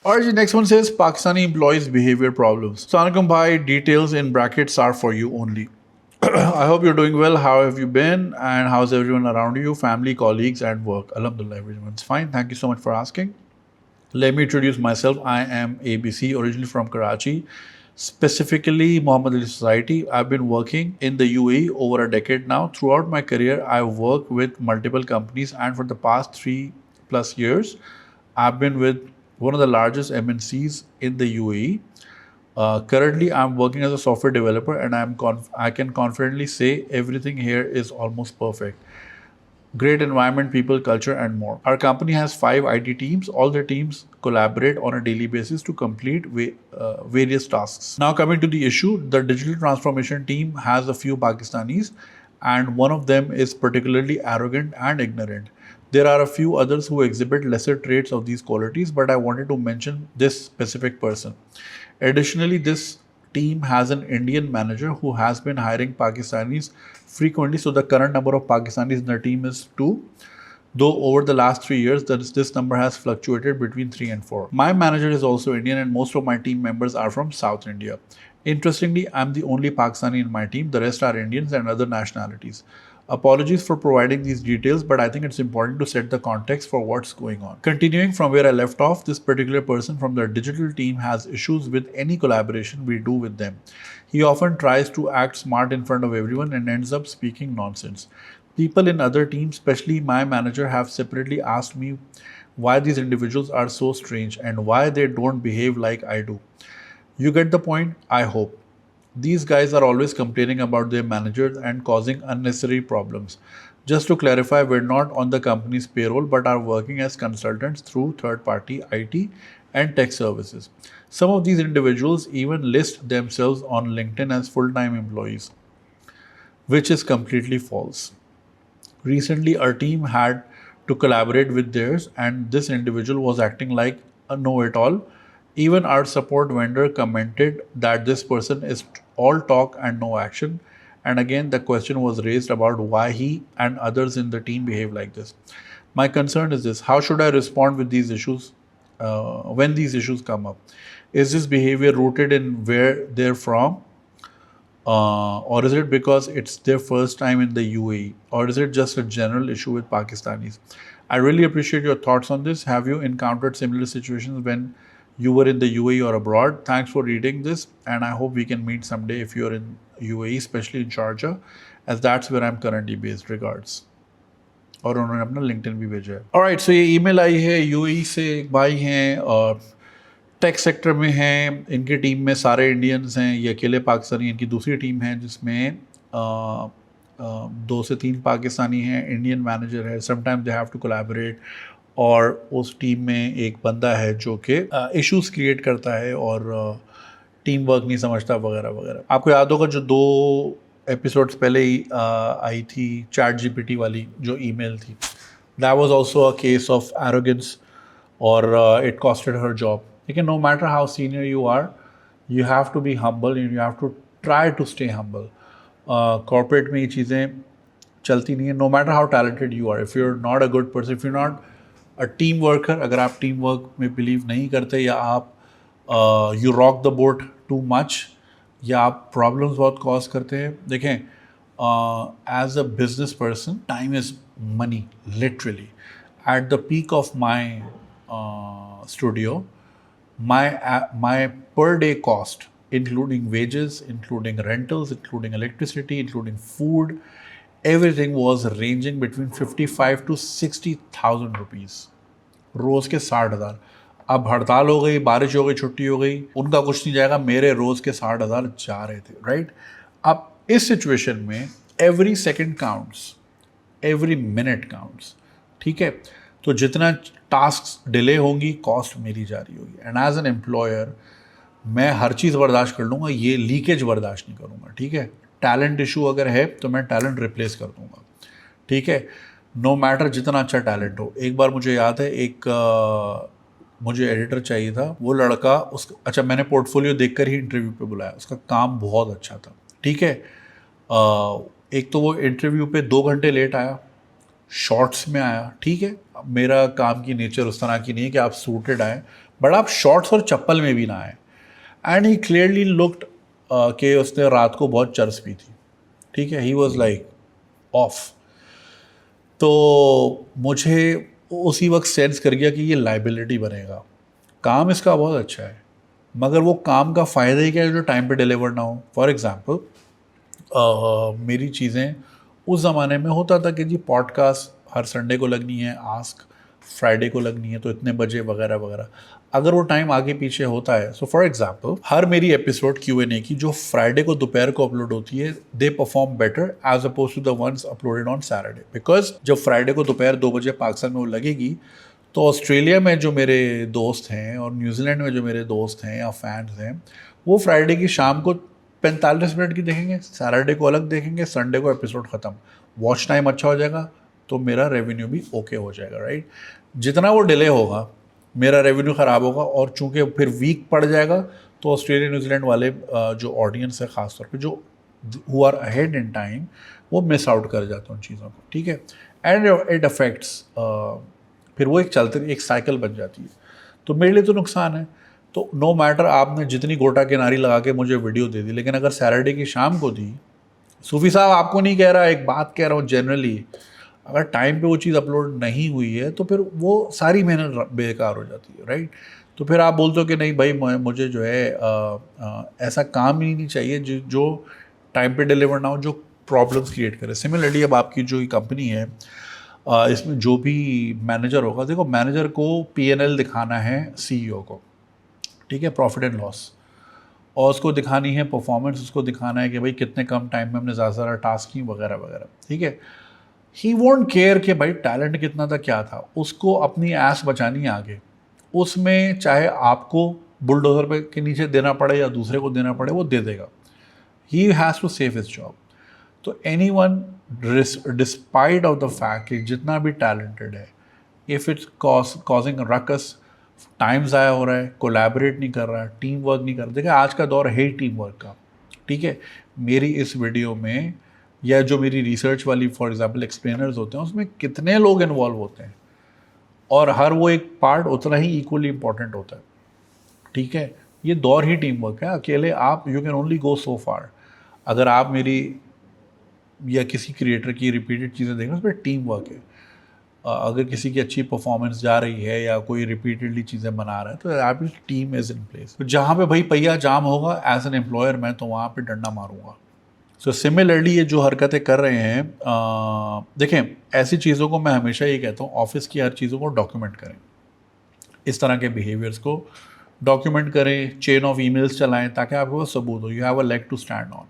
Alright, next one says Pakistani employees' behavior problems. Assalamualaikum bhai, details in brackets are for you only. I hope you're doing well. How have you been? And how's everyone around you? Family, colleagues, and work. Alhamdulillah, everyone's fine. Thank you so much for asking. Let me introduce myself. I am ABC, originally from Karachi, specifically Muhammad Ali Society. I've been working in the UAE over a decade now. Throughout my career, I've worked with multiple companies, and for the past 3+ years, I've been with one of the largest MNCs in the UAE. Currently, I'm working as a software developer, and I can confidently say everything here is almost perfect. Great environment, people, culture, and more. Our company has 5 IT teams. All the teams collaborate on a daily basis to complete various tasks. Now, coming to the issue, the digital transformation team has a few Pakistanis, and one of them is particularly arrogant and ignorant. There are a few others who exhibit lesser traits of these qualities, but I wanted to mention this specific person. Additionally, this team has an Indian manager who has been hiring Pakistanis frequently. So the current number of Pakistanis in the team is 2. Though over the last 3 years, this number has fluctuated between 3 and 4. My manager is also Indian, and most of my team members are from South India. Interestingly, I'm the only Pakistani in my team. The rest are Indians and other nationalities. Apologies for providing these details, but I think it's important to set the context for what's going on. Continuing from where I left off, this particular person from the digital team has issues with any collaboration we do with them. He often tries to act smart in front of everyone and ends up speaking nonsense. People in other teams, especially my manager, have separately asked me why these individuals are so strange and why they don't behave like I do. You get the point, I hope. These guys are always complaining about their managers and causing unnecessary problems. Just to clarify, we're not on the company's payroll but are working as consultants through third-party IT and tech services. Some of these individuals even list themselves on LinkedIn as full-time employees, which is completely false. Recently, our team had to collaborate with theirs, and this individual was acting like a know-it-all. Even our support vendor commented that this person is all talk and no action. And again, the question was raised about why he and others in the team behave like this. My concern is this: how should I respond with these issues when these issues come up? Is this behavior rooted in where they're from? Or is it because it's their first time in the UAE? Or is it just a general issue with Pakistanis? I really appreciate your thoughts on this. Have you encountered similar situations when you were in the UAE or abroad? Thanks for reading this, and I hope we can meet someday if you're in UAE, especially in Sharjah, as that's where I'm currently based. Regards. और उन्होंने अपना LinkedIn भी भेजा है. Alright, सो ये email आई है UAE से. एक भाई हैं और टेक सेक्टर में हैं. इनकी टीम में सारे इंडियंस हैं. ये अकेले पाकिस्तानी. इनकी दूसरी टीम है जिसमें 2 से 3 पाकिस्तानी हैं. इंडियन मैनेजर है. Sometimes they have to collaborate. और उस टीम में एक बंदा है जो कि इश्यूज़ क्रिएट करता है और टीम वर्क नहीं समझता वगैरह वगैरह. आपको याद होगा जो 2 एपिसोड्स पहले ही आई थी ChatGPT वाली जो ईमेल थी. That was also a case of arrogance और इट कॉस्टेड हर जॉब. लेकिन no matter how senior you are, you have to be humble and you have to try to stay humble. Corporate में ये चीज़ें चलती नहीं है. No matter how talented you are, if you are not a good person, if you not a team worker, अगर आप team work में believe नहीं करते या आप you rock the boat too much या आप प्रॉब्लम्स बहुत कॉज करते हैं. देखें, as a business person, time is money literally. At the peak of my studio, my per day cost, including wages, including rentals, including electricity, including food, everything was ranging between 55 to 60,000 rupees. रोज़ के 60,000. अब हड़ताल हो गई, बारिश हो गई, छुट्टी हो गई, उनका कुछ नहीं जाएगा, मेरे रोज़ के 60,000 जा रहे थे. राइट. अब इस सिचुएशन में every second counts, every minute counts. ठीक है. तो जितना टास्क डिले होंगी, कॉस्ट मेरी जा रही होगी. एंड एज एन एम्प्लॉयर मैं हर चीज़ बर्दाश्त कर लूँगा, ये लीकेज बर्दाश्त नहीं करूँगा. ठीक है. टैलेंट इशू अगर है तो मैं टैलेंट रिप्लेस कर दूँगा. ठीक है. नो मैटर जितना अच्छा टैलेंट हो. एक बार मुझे याद है, मुझे एडिटर चाहिए था. वो लड़का अच्छा, मैंने पोर्टफोलियो देखकर ही इंटरव्यू पे बुलाया. उसका काम बहुत अच्छा था. ठीक है. एक तो वो इंटरव्यू पे 2 घंटे लेट आया, शॉर्ट्स में आया. ठीक है. मेरा काम की नेचर उस तरह की नहीं है कि आप सूटेड आए, बट आप शॉर्ट्स और चप्पल में भी ना आए। एंड ही क्लियरली लुक्ड कि उसने रात को बहुत चर्स पी थी, ठीक है, ही वॉज लाइक ऑफ। तो मुझे उसी वक्त सेंस कर गया कि ये लाइबिलिटी बनेगा। काम इसका बहुत अच्छा है, मगर वो काम का फ़ायदा ही क्या है जो टाइम पे डिलीवर ना हो। फॉर एग्ज़ाम्पल मेरी चीज़ें उस ज़माने में होता था कि जी पॉडकास्ट हर संडे को लगनी है, आस्क फ्राइडे को लगनी है, तो इतने बजे वगैरह वगैरह। अगर वो टाइम आगे पीछे होता है, सो फॉर एग्जांपल हर मेरी एपिसोड Q&A की जो फ्राइडे को दोपहर को अपलोड होती है, they perform better as opposed to the ones uploaded on Saturday, because जब फ्राइडे को दोपहर 2 बजे पाकिस्तान में वो लगेगी, तो ऑस्ट्रेलिया में जो मेरे दोस्त हैं और न्यूजीलैंड में जो मेरे दोस्त हैं या फैंस हैं, वो फ्राइडे की शाम को 45 मिनट की देखेंगे, सैटरडे को अलग देखेंगे, संडे को एपिसोड ख़त्म। वॉच टाइम अच्छा हो जाएगा तो मेरा रेवेन्यू भी ओके हो जाएगा, राइट। जितना वो डिले होगा मेरा रेवेन्यू ख़राब होगा, और चूंकि फिर वीक पड़ जाएगा तो ऑस्ट्रेलिया न्यूजीलैंड वाले जो ऑडियंस है ख़ासतौर पे, जो who are ahead in time, वो मिस आउट कर जाते हैं उन चीज़ों को, ठीक है। एंड इट अफेक्ट्स, फिर वो एक चलते एक साइकिल बन जाती है, तो मेरे लिए तो नुकसान है। तो नो मैटर आपने जितनी गोटा किनारी लगा के मुझे वीडियो दे दी, लेकिन अगर सैटरडे की शाम को दी, सूफी साहब आपको नहीं कह रहा, एक बात कह रहा हूँ जनरली, अगर टाइम पे वो चीज़ अपलोड नहीं हुई है तो फिर वो सारी मेहनत बेकार हो जाती है, राइट। तो फिर आप बोलते हो कि नहीं भाई मुझे जो है ऐसा काम ही नहीं चाहिए जो टाइम पे डिलीवर ना हो, जो प्रॉब्लम्स क्रिएट करे। सिमिलरली अब आपकी जो कंपनी है, इसमें जो भी मैनेजर होगा, देखो मैनेजर को P&L दिखाना है CEO को, ठीक है, प्रॉफिट एंड लॉस, और उसको दिखानी है परफॉर्मेंस, उसको दिखाना है कि भाई कितने कम टाइम में हमने ज़्यादा से ज़्यादा टास्क की वगैरह वगैरह, ठीक है। ही वोंट केयर कि भाई टैलेंट कितना था क्या था, उसको अपनी ऐस बचानी है आगे। उसमें चाहे आपको बुलडोजर पे के नीचे देना पड़े या दूसरे को देना पड़े, वो दे देगा। He has to save his job. तो any one despite of the fact कि जितना भी टैलेंटेड है, if it's causing ruckus, time ज़ाया हो रहा है, कोलैबोरेट नहीं कर रहा है, टीम वर्क नहीं कर रहा। देखिए आज का दौर है ही टीम वर्क का, ठीक है। मेरी इस वीडियो में या जो मेरी रिसर्च वाली फॉर एग्जांपल एक्सप्लेनर्स होते हैं, उसमें कितने लोग इन्वॉल्व होते हैं, और हर वो एक पार्ट उतना ही इक्वली इम्पॉर्टेंट होता है, ठीक है। ये दौर ही टीम वर्क है। अकेले आप यू कैन ओनली गो सो फार। अगर आप मेरी या किसी क्रिएटर की रिपीटेड चीज़ें देखें, उस पर टीम वर्क है। अगर किसी की अच्छी परफॉर्मेंस जा रही है या कोई रिपीटेडली चीज़ें बना रहा है, तो आपकी टीम इज़ इन प्लेस। तो जहाँ पे भाई पहिया जाम होगा एज एन एम्प्लॉयर, मैं तो वहाँ पे डंडा मारूंगा। सो सिमिलरली ये जो हरकतें कर रहे हैं, देखें ऐसी चीज़ों को मैं हमेशा ये कहता हूँ, ऑफिस की हर चीज़ों को डॉक्यूमेंट करें, इस तरह के बिहेवियर्स को डॉक्यूमेंट करें, चेन ऑफ ईमेल्स चलाएं, ताकि आपके पास सबूत हो, you have a leg to stand on,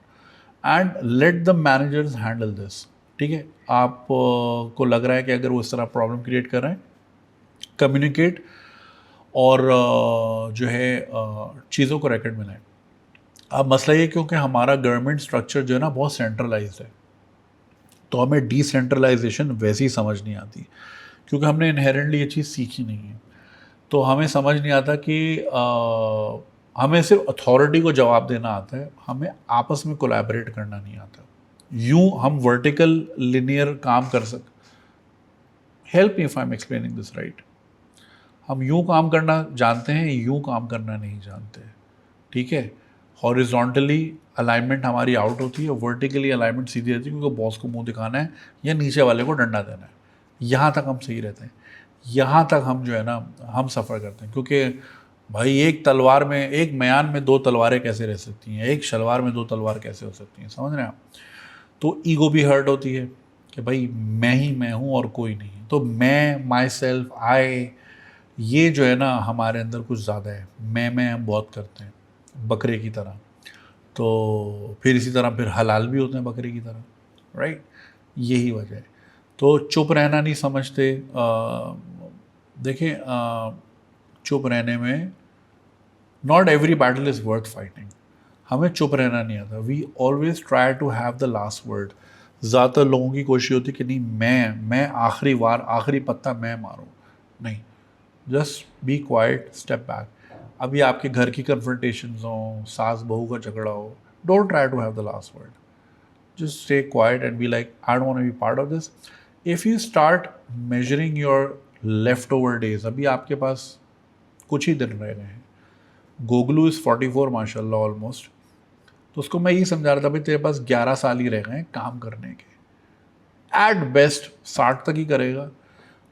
and let the managers handle this, ठीक है। आप को लग रहा है कि अगर वो इस तरह प्रॉब्लम क्रिएट कर रहे हैं, कम्युनिकेट, और जो है चीज़ों को रिकॉर्ड में लाएं। अब मसला ये क्योंकि हमारा गवर्नमेंट स्ट्रक्चर जो है ना बहुत सेंट्रलाइज्ड है, तो हमें डिसेंट्रलाइजेशन वैसे ही समझ नहीं आती, क्योंकि हमने इनहेरेंटली ये चीज़ सीखी नहीं है। तो हमें समझ नहीं आता कि हमें सिर्फ अथॉरिटी को जवाब देना आता है, हमें आपस में कोलैबोरेट करना नहीं आता। यूं हम वर्टिकल लिनियर काम कर सकते। Help me if I am explaining this right. हम यूं काम करना जानते हैं, यूं काम करना नहीं जानते, ठीक है। हॉरिजॉन्टली अलाइनमेंट हमारी आउट होती है, वर्टिकली अलाइनमेंट सीधी रहती है, क्योंकि बॉस को मुंह दिखाना है या नीचे वाले को डंडा देना है। यहाँ तक हम सही रहते हैं, यहाँ तक हम जो है ना हम सफ़र करते हैं, क्योंकि भाई एक तलवार में, एक म्यान में 2 तलवारें कैसे रह सकती हैं, एक शलवार में 2 तलवार कैसे हो सकती हैं, समझ रहे हैं आप। तो ईगो भी हर्ट होती है कि भाई मैं ही मैं हूँ और कोई नहीं है। तो मैं, माई सेल्फ, आई, ये जो है ना हमारे अंदर कुछ ज़्यादा है। मैं हम बहुत करते हैं बकरे की तरह, तो फिर इसी तरह फिर हलाल भी होते हैं बकरे की तरह, राइट। यही वजह है। तो चुप रहना नहीं समझते। देखें चुप रहने में, not every battle is worth fighting. हमें चुप रहना नहीं आता। We always try to have the last word. ज़्यादातर लोगों की कोशिश होती है कि नहीं मैं आखिरी वार, आखिरी पत्ता मैं मारूं। नहीं, just be quite, step back. अभी आपके घर की कन्फ्रंटेशंस हो, सास बहू का झगड़ा हो, don't try to have the last word. Just stay quiet and be like, I don't want to be part of this. If you start measuring your left over days, अभी आपके पास कुछ ही दिन रह गए हैं। गोगलू इज़ 44 माशाल्लाह ऑलमोस्ट। तो उसको मैं यही समझा रहा था भाई तेरे पास 11 साल ही रह गए हैं काम करने के, एट बेस्ट 60 तक ही करेगा।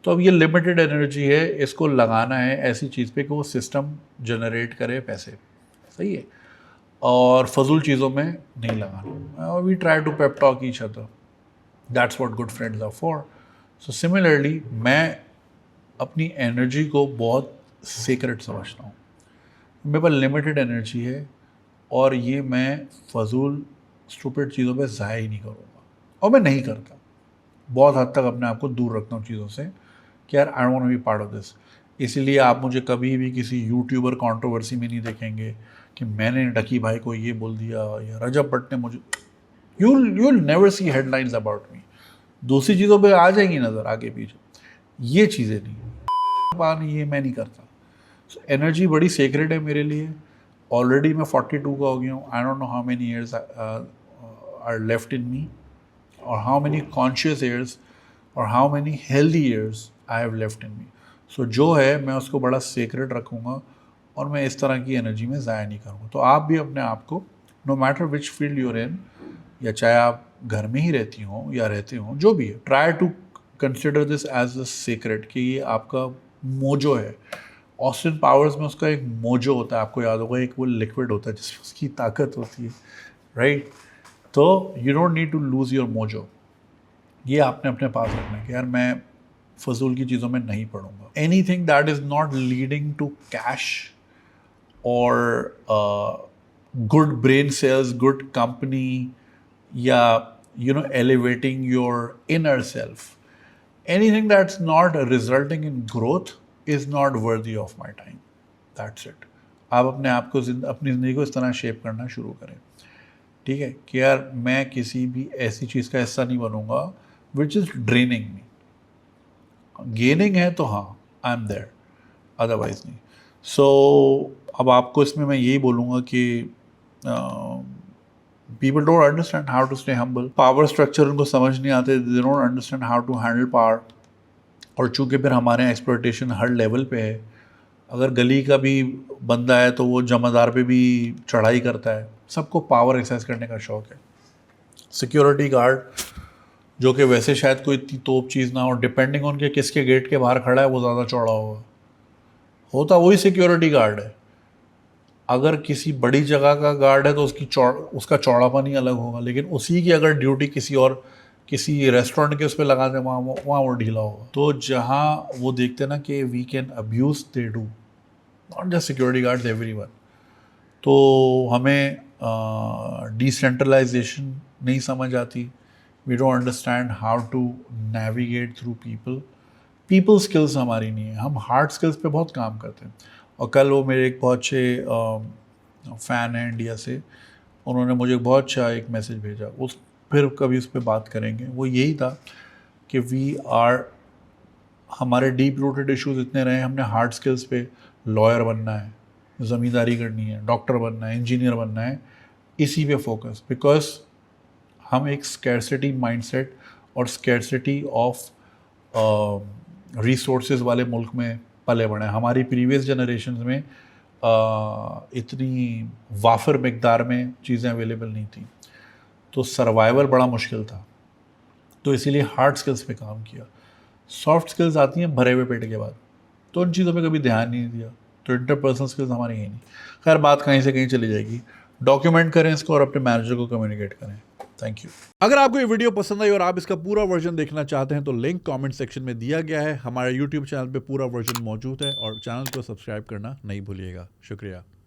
तो अब ये लिमिटेड एनर्जी है, इसको लगाना है ऐसी चीज़ पे कि वो सिस्टम जनरेट करे पैसे, सही है, और फजूल चीज़ों में नहीं लगाना। We try to pep talk each other, that's what good friends are for. So similarly मैं अपनी एनर्जी को बहुत सीक्रेट समझता हूँ। मेरे पास लिमिटेड एनर्जी है और ये मैं फजूल स्टूपिड चीज़ों पे ज़ाया ही नहीं करूँगा, और मैं नहीं करता। बहुत हद तक अपने आप को दूर रखता हूँ चीज़ों से कि यार I want be part of this. इसीलिए आप मुझे कभी भी किसी यूट्यूबर कंट्रोवर्सी में नहीं देखेंगे कि मैंने डकी भाई को ये बोल दिया या रजब भट्ट ने मुझे, you will never see headlines about me. दूसरी चीज़ों पे आ जाएंगी नज़र आगे पीछे, ये चीज़ें नहीं, ये मैं नहीं करता। सो एनर्जी बड़ी सेक्रेट है मेरे लिए। ऑलरेडी मैं 42 का हो गया हूँ। I don't know how many years are left in me, और हाउ मेनी कॉन्शियस ईयर्स और how many healthy years I have left in me. So जो है मैं उसको बड़ा सीक्रेट रखूँगा और मैं इस तरह की एनर्जी में ज़ाया नहीं करूँगा। तो आप भी अपने आप को, no matter which field you're in, या चाहे आप घर में ही रहती हों या रहते हों, जो भी है, try to consider this as a secret कि ये आपका मोजो है। ऑस्टिन पावर्स में उसका एक मोजो होता है, आपको याद होगा, एक वो लिक्विड होता है जिसमें उसकी ताकत होती है, राइट। तो you don't need to lose your mojo. ये आपने अपने पास रखना है कि यार मैं फजूल की चीज़ों में नहीं पढ़ूंगा। Anything that is not leading to cash और good brain cells, good company, या elevating your inner self, anything that's not resulting in growth is not worthy of my time. That's it. आप अपने आप को अपनी ज़िंदगी को इस तरह शेप करना शुरू करें, ठीक है, कि यार मैं किसी भी ऐसी चीज़ का हिस्सा नहीं बनूंगा which is draining me. Gaining है तो हाँ, आई एम देयर, अदरवाइज नहीं। सो अब आपको इसमें मैं यही बोलूँगा कि people don't understand how to stay humble. Power structure उनको समझ नहीं आते, they don't understand how to handle power। और चूँकि फिर हमारे एक्सप्लॉयटेशन हर लेवल पे है, अगर गली का भी बंदा है तो वो जमादार पे भी चढ़ाई करता है। सबको पावर एक्सरसाइज करने का शौक है। सिक्योरिटी गार्ड जो कि वैसे शायद कोई इतनी तोप चीज़ ना हो, डिपेंडिंग ऑन के किसके गेट के बाहर खड़ा है वो ज़्यादा चौड़ा होता वही सिक्योरिटी गार्ड है। अगर किसी बड़ी जगह का गार्ड है तो उसका चौड़ापन ही अलग होगा, लेकिन उसी की अगर ड्यूटी किसी रेस्टोरेंट के उस पर लगा दें, वहाँ वो ढीला होगा। तो जहाँ वो देखते हैं ना कि we can abuse, they do, not just security guards, everyone. तो हमें डिसेंट्रलाइजेशन नहीं समझ आती। We don't understand how to navigate through people skills हमारी नहीं है। हम हार्ड स्किल्स पे बहुत काम करते हैं। और कल वो मेरे एक बहुत अच्छे फ़ैन हैं इंडिया से, उन्होंने मुझे बहुत अच्छा एक मैसेज भेजा, फिर कभी उस पर बात करेंगे। वो यही था कि हमारे डीप रूटेड इश्यूज इतने रहे, हमने हार्ड स्किल्स पे लॉयर बनना है, ज़मींदारी करनी है, डॉक्टर बनना है, इंजीनियर बनना है, इसी पे फोकस, बिकॉज हम एक स्कैरसिटी माइंडसेट और स्कैरसिटी ऑफ रिसोर्सेज वाले मुल्क में पले बढ़े। हमारी प्रीवियस जनरेशन में इतनी वाफर मकदार में चीज़ें अवेलेबल नहीं थी, तो सर्वाइवल बड़ा मुश्किल था। तो इसीलिए हार्ड स्किल्स पे काम किया। सॉफ्ट स्किल्स आती हैं भरे हुए पेट के बाद, तो उन चीज़ों पे कभी ध्यान नहीं दिया। तो इंटरपर्सनल स्किल्स हमारी है नहीं। खैर, बात कहीं से कहीं चली जाएगी। डॉक्यूमेंट करें इसको और अपने मैनेजर को कम्युनिकेट करें। Thank you. अगर आपको ये वीडियो पसंद आई और आप इसका पूरा वर्जन देखना चाहते हैं तो लिंक कमेंट सेक्शन में दिया गया है। हमारे यूट्यूब चैनल पे पूरा वर्जन मौजूद है और चैनल को सब्सक्राइब करना नहीं भूलिएगा। शुक्रिया।